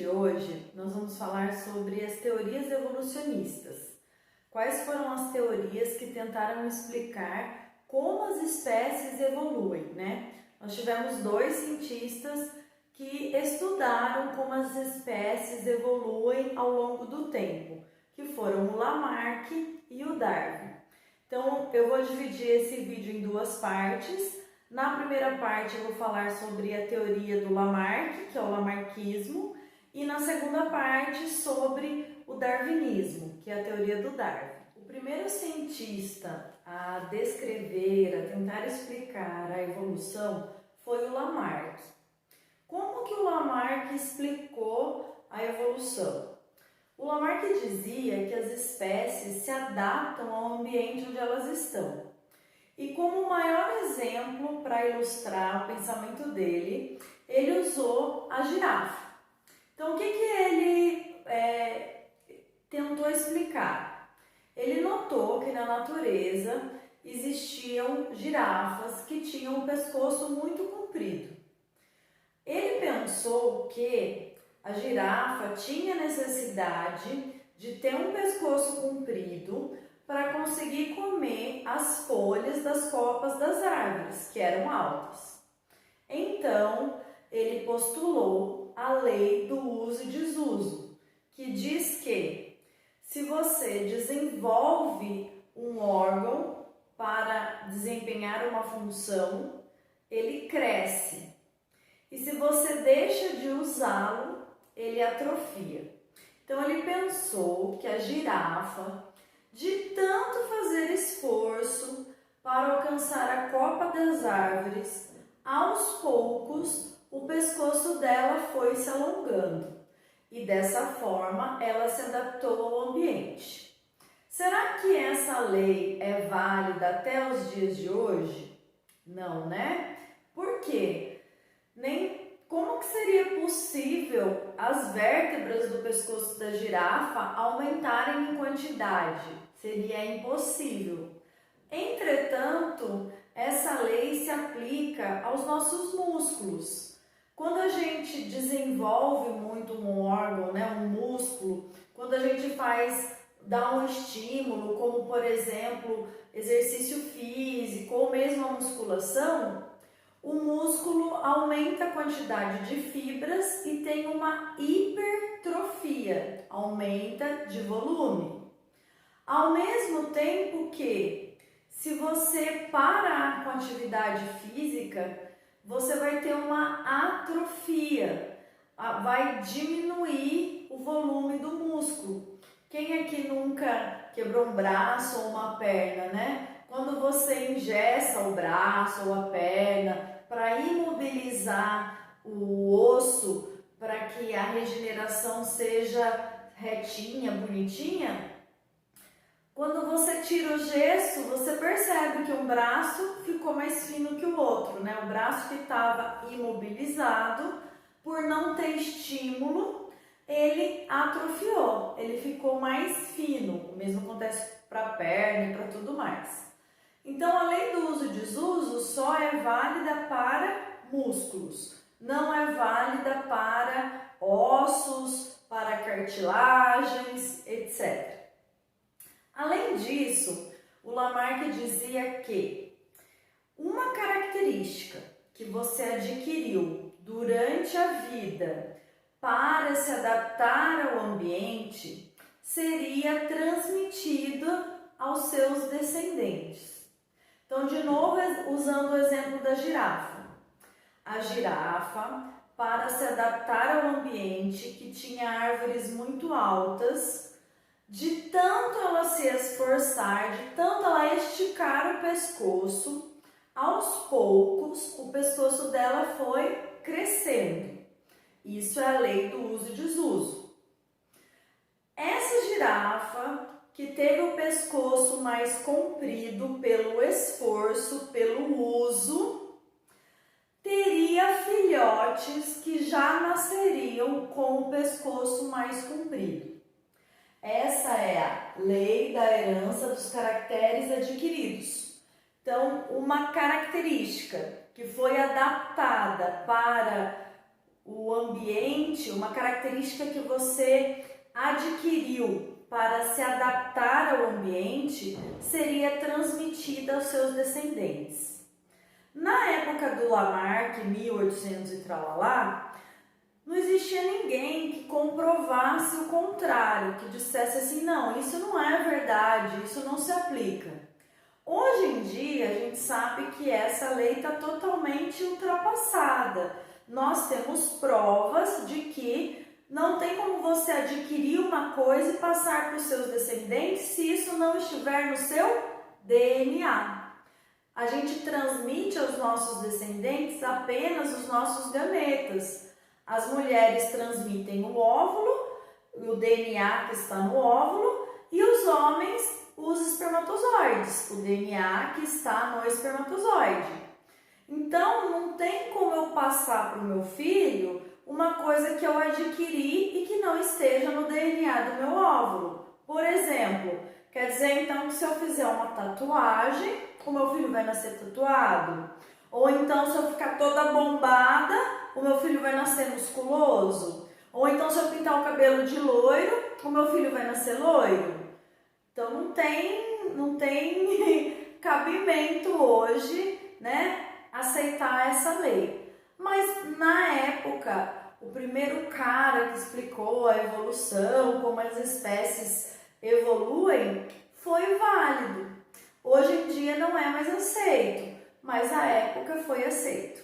de hoje, nós vamos falar sobre as teorias evolucionistas. Quais foram as teorias que tentaram explicar como as espécies evoluem, né? Nós tivemos dois cientistas que estudaram como as espécies evoluem ao longo do tempo, que foram o Lamarck e o Darwin. Então, eu vou dividir esse vídeo em duas partes. Na primeira parte eu vou falar sobre a teoria do Lamarck, que é o lamarckismo, e na segunda parte sobre o darwinismo, que é a teoria do Darwin. O primeiro cientista a descrever, a tentar explicar a evolução foi o Lamarck. Como que o Lamarck explicou a evolução? O Lamarck dizia que as espécies se adaptam ao ambiente onde elas estão. E como maior exemplo para ilustrar o pensamento dele, ele usou a girafa. Então, o que ele tentou explicar? Ele notou que na natureza existiam girafas que tinham um pescoço muito comprido. Ele pensou que a girafa tinha necessidade de ter um pescoço comprido para conseguir comer as folhas das copas das árvores, que eram altas. Então, ele postulou a lei do uso e desuso, que diz que se você desenvolve um órgão para desempenhar uma função, ele cresce. E se você deixa de usá-lo, ele atrofia. Então, ele pensou que a girafa, de tanto fazer esforço para alcançar a copa das árvores, aos poucos o pescoço dela foi se alongando e dessa forma ela se adaptou ao ambiente. Será que essa lei é válida até os dias de hoje? Não, né? Por quê? Como que seria possível as vértebras do pescoço da girafa aumentarem em quantidade? Seria impossível. Entretanto, essa lei se aplica aos nossos músculos. Quando a gente desenvolve muito um órgão, né, um músculo, quando a gente dá um estímulo, como por exemplo, exercício físico ou mesmo a musculação, o músculo aumenta a quantidade de fibras e tem uma hipertrofia, aumenta de volume. Ao mesmo tempo que, se você parar com a atividade física, você vai ter uma atrofia, vai diminuir o volume do músculo. Quem aqui nunca quebrou um braço ou uma perna, né? Quando você engessa o braço ou a perna para imobilizar o osso, para que a regeneração seja retinha, bonitinha, quando você tira o gesso, você percebe que um braço ficou mais fino que o outro, né? O braço que estava imobilizado, por não ter estímulo, ele atrofiou, ele ficou mais fino. O mesmo acontece para a perna e para tudo mais. Então, a lei do uso e desuso só é válida para músculos, não é válida para ossos, para cartilagens, etc. Além disso, o Lamarck dizia que uma característica que você adquiriu durante a vida para se adaptar ao ambiente seria transmitida aos seus descendentes. Então, de novo, usando o exemplo da girafa. A girafa, para se adaptar ao ambiente que tinha árvores muito altas, de tanto ela se esforçar, de tanto ela esticar o pescoço, aos poucos o pescoço dela foi crescendo. Isso é a lei do uso e desuso. Essa girafa que teve o pescoço mais comprido pelo esforço, pelo uso, teria filhotes que já nasceriam com o pescoço mais comprido. Essa é a lei da herança dos caracteres adquiridos. Então, uma característica que foi adaptada para o ambiente, uma característica que você adquiriu para se adaptar ao ambiente, seria transmitida aos seus descendentes. Na época do Lamarck, 1800 e tralalá, não existia ninguém que comprovasse o contrário, que dissesse assim, não, isso não é verdade, isso não se aplica. Hoje em dia, a gente sabe que essa lei está totalmente ultrapassada. Nós temos provas de que não tem como você adquirir uma coisa e passar para os seus descendentes se isso não estiver no seu DNA. A gente transmite aos nossos descendentes apenas os nossos gametas. As mulheres transmitem o óvulo, o DNA que está no óvulo, e os homens os espermatozoides, o DNA que está no espermatozoide. Então, não tem como eu passar para o meu filho uma coisa que eu adquiri e que não esteja no DNA do meu óvulo. Por exemplo, quer dizer então que se eu fizer uma tatuagem, o meu filho vai nascer tatuado? Ou então se eu ficar toda bombada, o meu filho vai nascer musculoso? Ou então se eu pintar o cabelo de loiro, o meu filho vai nascer loiro? Então não tem cabimento hoje, né, aceitar essa lei. Mas na época, o primeiro cara que explicou a evolução, como as espécies evoluem, foi válido. Hoje em dia não é mais aceito, mas à época foi aceito.